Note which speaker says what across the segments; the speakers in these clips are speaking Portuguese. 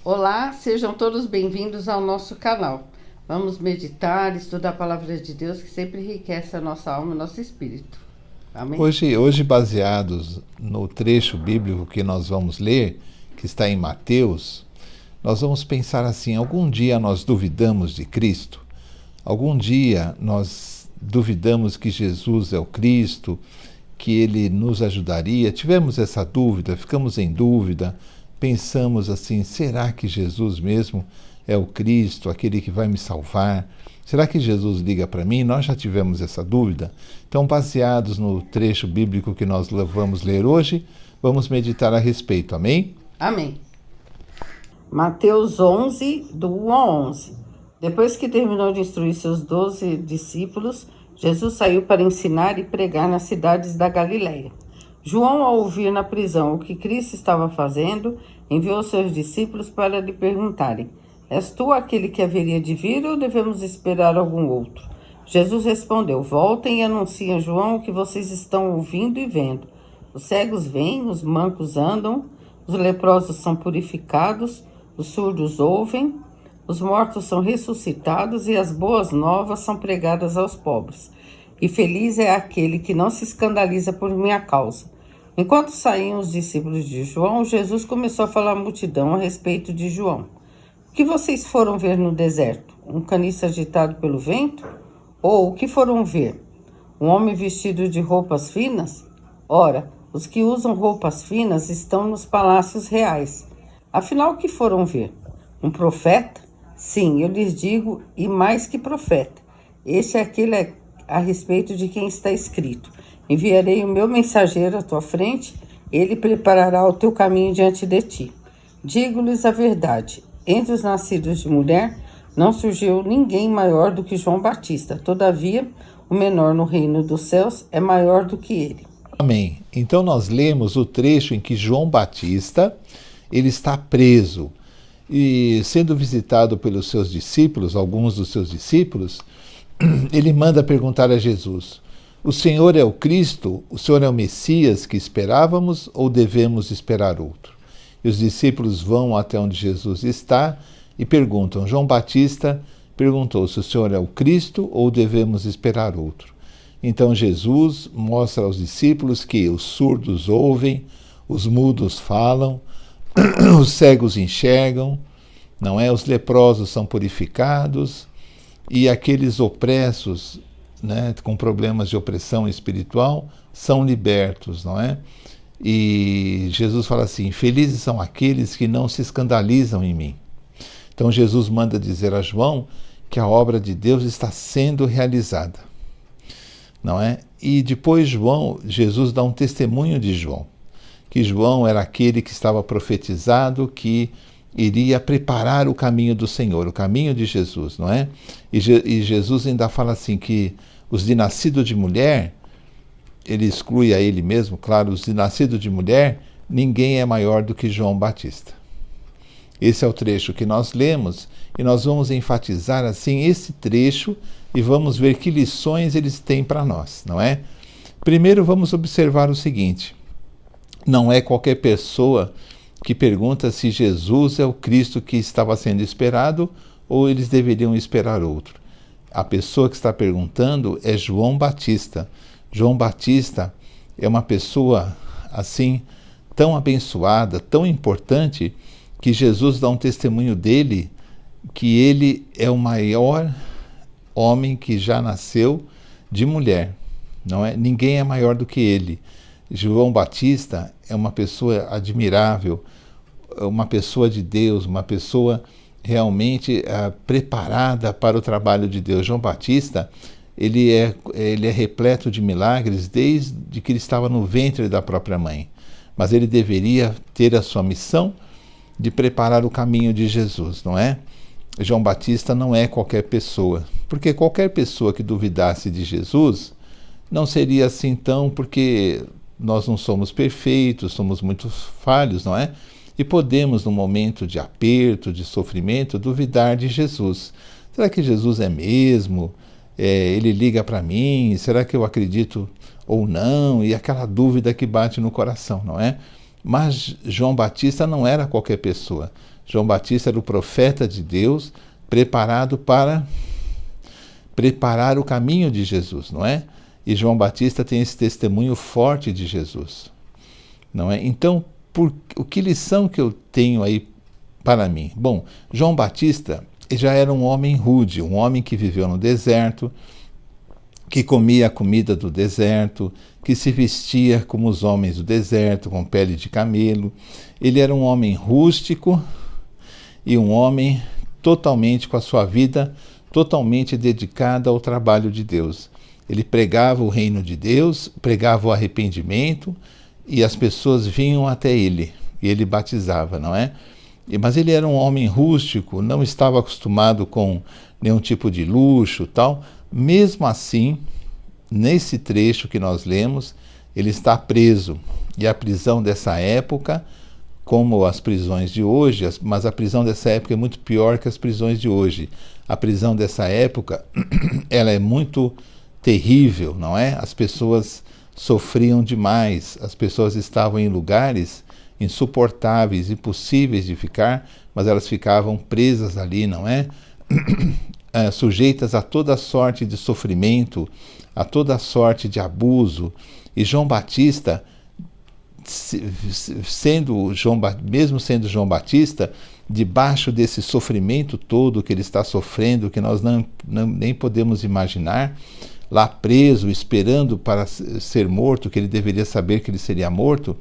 Speaker 1: Olá, sejam todos bem-vindos ao nosso canal. Vamos meditar, estudar a palavra de Deus que sempre enriquece a nossa alma e nosso espírito. Amém?
Speaker 2: Hoje, baseados no trecho bíblico que nós vamos ler, que está em Mateus, nós vamos pensar assim: algum dia nós duvidamos de Cristo? Algum dia nós duvidamos que Jesus é o Cristo, que Ele nos ajudaria? Tivemos essa dúvida, ficamos em dúvida, pensamos assim: será que Jesus mesmo é o Cristo, aquele que vai me salvar? Será que Jesus liga para mim? Nós já tivemos essa dúvida. Então, baseados no trecho bíblico que nós vamos ler hoje, vamos meditar a respeito. Amém?
Speaker 1: Amém. Mateus 11, do 1 ao 11. Depois que terminou de instruir seus 12 discípulos, Jesus saiu para ensinar e pregar nas cidades da Galiléia. João, ao ouvir na prisão o que Cristo estava fazendo, enviou seus discípulos para lhe perguntarem: És tu aquele que haveria de vir ou devemos esperar algum outro? Jesus respondeu: Voltem e anunciem a João o que vocês estão ouvindo e vendo. Os cegos veem, os mancos andam, os leprosos são purificados, os surdos ouvem, os mortos são ressuscitados e as boas novas são pregadas aos pobres. E feliz é aquele que não se escandaliza por minha causa. Enquanto saíam os discípulos de João, Jesus começou a falar à multidão a respeito de João. O que vocês foram ver no deserto? Um caniço agitado pelo vento? Ou o que foram ver? Um homem vestido de roupas finas? Ora, os que usam roupas finas estão nos palácios reais. Afinal, o que foram ver? Um profeta? Sim, eu lhes digo, e mais que profeta. Este é aquele a respeito de quem está escrito: enviarei o meu mensageiro à tua frente, ele preparará o teu caminho diante de ti. Digo-lhes a verdade: entre os nascidos de mulher não surgiu ninguém maior do que João Batista. Todavia, o menor no reino dos céus é maior do que ele.
Speaker 2: Amém. Então nós lemos o trecho em que João Batista ele está preso e sendo visitado pelos seus discípulos, alguns dos seus discípulos, ele manda perguntar a Jesus: o Senhor é o Cristo? O Senhor é o Messias que esperávamos ou devemos esperar outro? E os discípulos vão até onde Jesus está e perguntam. João Batista perguntou se o Senhor é o Cristo ou devemos esperar outro. Então Jesus mostra aos discípulos que os surdos ouvem, os mudos falam, os cegos enxergam, não é? Os leprosos são purificados e aqueles opressos, né, com problemas de opressão espiritual, são libertos, não é? E Jesus fala assim: felizes são aqueles que não se escandalizam em mim. Então Jesus manda dizer a João que a obra de Deus está sendo realizada, não é? E depois Jesus dá um testemunho de João, que João era aquele que estava profetizado que iria preparar o caminho do Senhor, o caminho de Jesus, não é? E Jesus ainda fala assim que os de nascido de mulher, ele exclui a ele mesmo, claro, os de nascido de mulher, ninguém é maior do que João Batista. Esse é o trecho que nós lemos e nós vamos enfatizar assim esse trecho e vamos ver que lições eles têm para nós, não é? Primeiro vamos observar o seguinte: não é qualquer pessoa que pergunta se Jesus é o Cristo que estava sendo esperado ou eles deveriam esperar outro. A pessoa que está perguntando é João Batista. João Batista é uma pessoa assim tão abençoada, tão importante, que Jesus dá um testemunho dele, que ele é o maior homem que já nasceu de mulher, não é? Ninguém é maior do que ele. João Batista é uma pessoa admirável, uma pessoa de Deus, uma pessoa realmente preparada para o trabalho de Deus. João Batista, ele é repleto de milagres desde que ele estava no ventre da própria mãe. Mas ele deveria ter a sua missão de preparar o caminho de Jesus, não é? João Batista não é qualquer pessoa, porque qualquer pessoa que duvidasse de Jesus não seria assim tão, porque nós não somos perfeitos, somos muito falhos, não é? E podemos, no momento de aperto, de sofrimento, duvidar de Jesus. Será que Jesus é mesmo? Ele liga para mim? Será que eu acredito ou não? E aquela dúvida que bate no coração, não é? Mas João Batista não era qualquer pessoa. João Batista era o profeta de Deus, preparado para preparar o caminho de Jesus, não é? E João Batista tem esse testemunho forte de Jesus, não é? Então, que lição que eu tenho aí para mim? Bom, João Batista já era um homem rude, um homem que viveu no deserto, que comia a comida do deserto, que se vestia como os homens do deserto, com pele de camelo. Ele era um homem rústico e um homem totalmente com a sua vida totalmente dedicada ao trabalho de Deus. Ele pregava o reino de Deus, pregava o arrependimento e as pessoas vinham até ele e ele batizava, não é? Mas ele era um homem rústico, não estava acostumado com nenhum tipo de luxo, tal. Mesmo assim, nesse trecho que nós lemos, ele está preso. E a prisão dessa época, como as prisões de hoje, mas a prisão dessa época é muito pior que as prisões de hoje. A prisão dessa época, ela é muito terrível, não é? As pessoas sofriam demais, as pessoas estavam em lugares insuportáveis, impossíveis de ficar, mas elas ficavam presas ali, não é? Sujeitas a toda sorte de sofrimento, a toda sorte de abuso. E João Batista, mesmo sendo João Batista, debaixo desse sofrimento todo que ele está sofrendo, que nós nem podemos imaginar, lá preso, esperando para ser morto, que ele deveria saber que ele seria morto,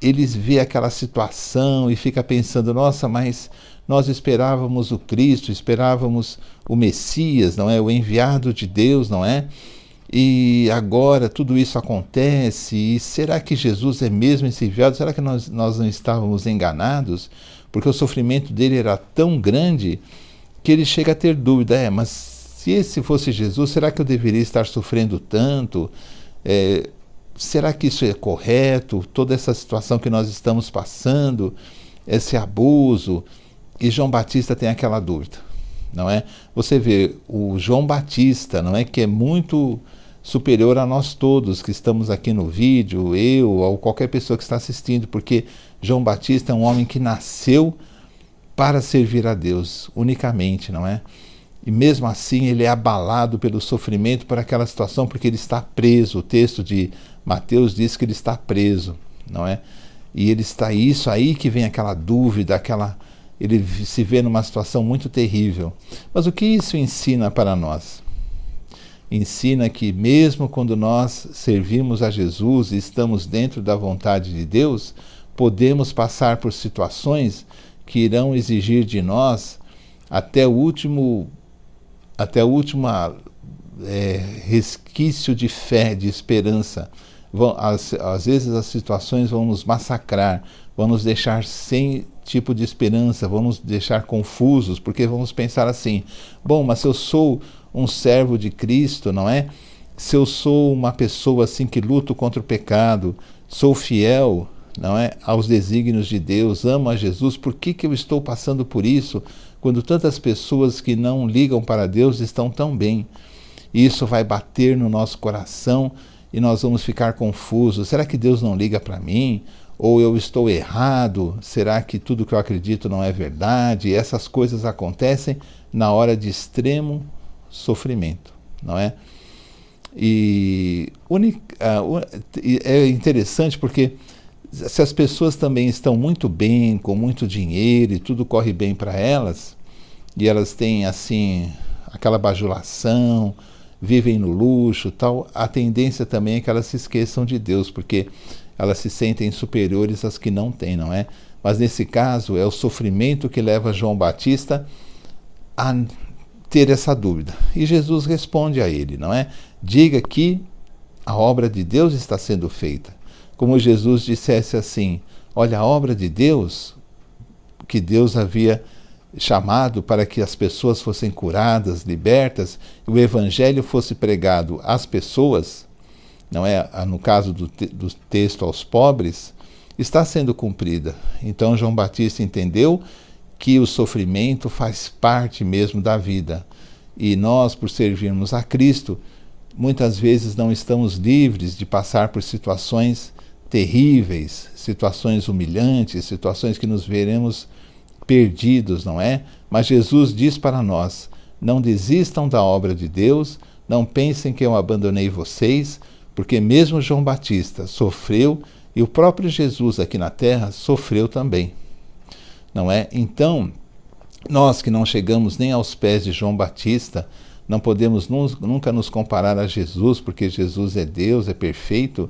Speaker 2: eles vê aquela situação e fica pensando, nossa, mas nós esperávamos o Cristo, esperávamos o Messias, não é? O enviado de Deus, não é? E agora tudo isso acontece, e será que Jesus é mesmo esse enviado? Será que nós não estávamos enganados? Porque o sofrimento dele era tão grande que ele chega a ter dúvida, mas se esse fosse Jesus, será que eu deveria estar sofrendo tanto? Será que isso é correto? Toda essa situação que nós estamos passando, esse abuso. E João Batista tem aquela dúvida, não é? Você vê o João Batista, não é, que é muito superior a nós todos que estamos aqui no vídeo, eu ou qualquer pessoa que está assistindo, porque João Batista é um homem que nasceu para servir a Deus unicamente, não é? E mesmo assim ele é abalado pelo sofrimento, por aquela situação, porque ele está preso. O texto de Mateus diz que ele está preso, não é? E ele está, isso aí que vem aquela dúvida, ele se vê numa situação muito terrível. Mas o que isso ensina para nós? Ensina que mesmo quando nós servimos a Jesus e estamos dentro da vontade de Deus, podemos passar por situações que irão exigir de nós até o último resquício de fé, de esperança. Às vezes as situações vão nos massacrar, vão nos deixar sem tipo de esperança, vão nos deixar confusos, porque vamos pensar assim, bom, mas se eu sou um servo de Cristo, não é? Se eu sou uma pessoa assim que luto contra o pecado, sou fiel, não é, aos desígnios de Deus, amo a Jesus, por que eu estou passando por isso, quando tantas pessoas que não ligam para Deus estão tão bem? Isso vai bater no nosso coração e nós vamos ficar confusos. Será que Deus não liga para mim? Ou eu estou errado? Será que tudo que eu acredito não é verdade? E essas coisas acontecem na hora de extremo sofrimento, não é? E é interessante porque se as pessoas também estão muito bem, com muito dinheiro e tudo corre bem para elas, e elas têm assim aquela bajulação, vivem no luxo, tal, a tendência também é que elas se esqueçam de Deus, porque elas se sentem superiores às que não têm, não é? Mas nesse caso é o sofrimento que leva João Batista a ter essa dúvida. E Jesus responde a ele, não é? Diga que a obra de Deus está sendo feita. Como Jesus dissesse assim, olha, a obra de Deus, que Deus havia chamado para que as pessoas fossem curadas, libertas, e o evangelho fosse pregado às pessoas, não é? No caso do texto aos pobres, está sendo cumprida. Então João Batista entendeu que o sofrimento faz parte mesmo da vida. E nós, por servirmos a Cristo, muitas vezes não estamos livres de passar por situações terríveis, situações humilhantes, situações que nos veremos perdidos, não é? Mas Jesus diz para nós: não desistam da obra de Deus, não pensem que eu abandonei vocês, porque mesmo João Batista sofreu e o próprio Jesus aqui na terra sofreu também, não é? Então, nós que não chegamos nem aos pés de João Batista, não podemos nunca nos comparar a Jesus, porque Jesus é Deus, é perfeito.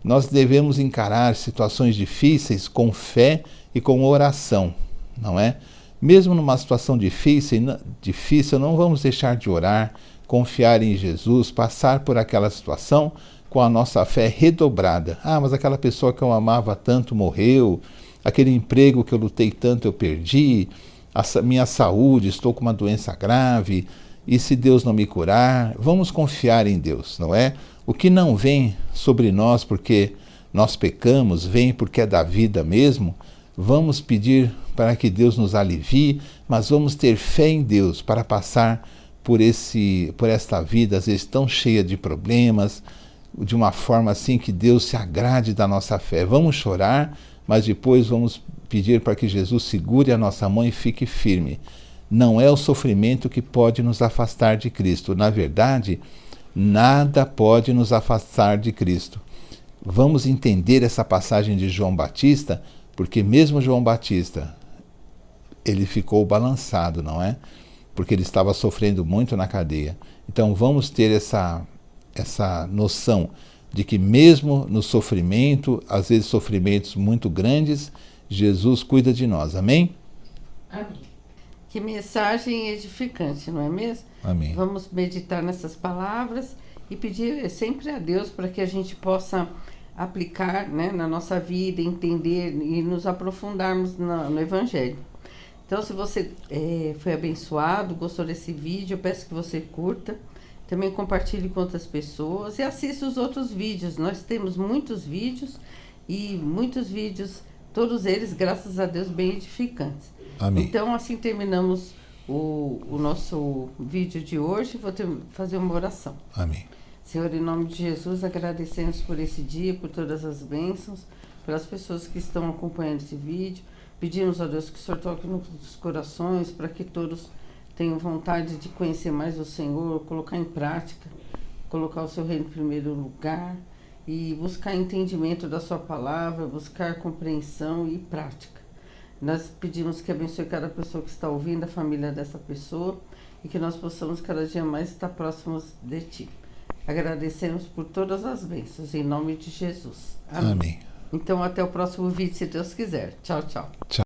Speaker 2: Nós devemos encarar situações difíceis com fé e com oração, não é? Mesmo numa situação difícil, não vamos deixar de orar, confiar em Jesus, passar por aquela situação com a nossa fé redobrada. Ah, mas aquela pessoa que eu amava tanto morreu, aquele emprego que eu lutei tanto eu perdi, a minha saúde, estou com uma doença grave, e se Deus não me curar? Vamos confiar em Deus, não é? O que não vem sobre nós porque nós pecamos, vem porque é da vida mesmo. Vamos pedir para que Deus nos alivie, mas vamos ter fé em Deus para passar por esta vida, às vezes tão cheia de problemas, de uma forma assim que Deus se agrade da nossa fé. Vamos chorar, mas depois vamos pedir para que Jesus segure a nossa mão e fique firme. Não é o sofrimento que pode nos afastar de Cristo. Na verdade, nada pode nos afastar de Cristo. Vamos entender essa passagem de João Batista, porque mesmo João Batista, ele ficou balançado, não é? Porque ele estava sofrendo muito na cadeia. Então vamos ter essa noção de que mesmo no sofrimento, às vezes sofrimentos muito grandes, Jesus cuida de nós. Amém?
Speaker 1: Amém. Que mensagem edificante, não é mesmo?
Speaker 2: Amém.
Speaker 1: Vamos meditar nessas palavras e pedir sempre a Deus para que a gente possa aplicar, né, na nossa vida, entender e nos aprofundarmos no Evangelho. Então, se você foi abençoado, gostou desse vídeo, eu peço que você curta, também compartilhe com outras pessoas e assista os outros vídeos. Nós temos muitos vídeos, todos eles, graças a Deus, bem edificantes.
Speaker 2: Amém.
Speaker 1: Então, assim terminamos o nosso vídeo de hoje. Vou fazer uma oração.
Speaker 2: Amém.
Speaker 1: Senhor, em nome de Jesus, agradecemos por esse dia, por todas as bênçãos, pelas pessoas que estão acompanhando esse vídeo. Pedimos a Deus que o Senhor toque nos corações, para que todos tenham vontade de conhecer mais o Senhor, colocar em prática, colocar o seu reino em primeiro lugar e buscar entendimento da sua palavra, buscar compreensão e prática. Nós pedimos que abençoe cada pessoa que está ouvindo, a família dessa pessoa, e que nós possamos cada dia mais estar próximos de Ti. Agradecemos por todas as bênçãos, em nome de Jesus. Amém.
Speaker 2: Amém.
Speaker 1: Então, até o próximo vídeo, se Deus quiser. Tchau, tchau.
Speaker 2: Tchau.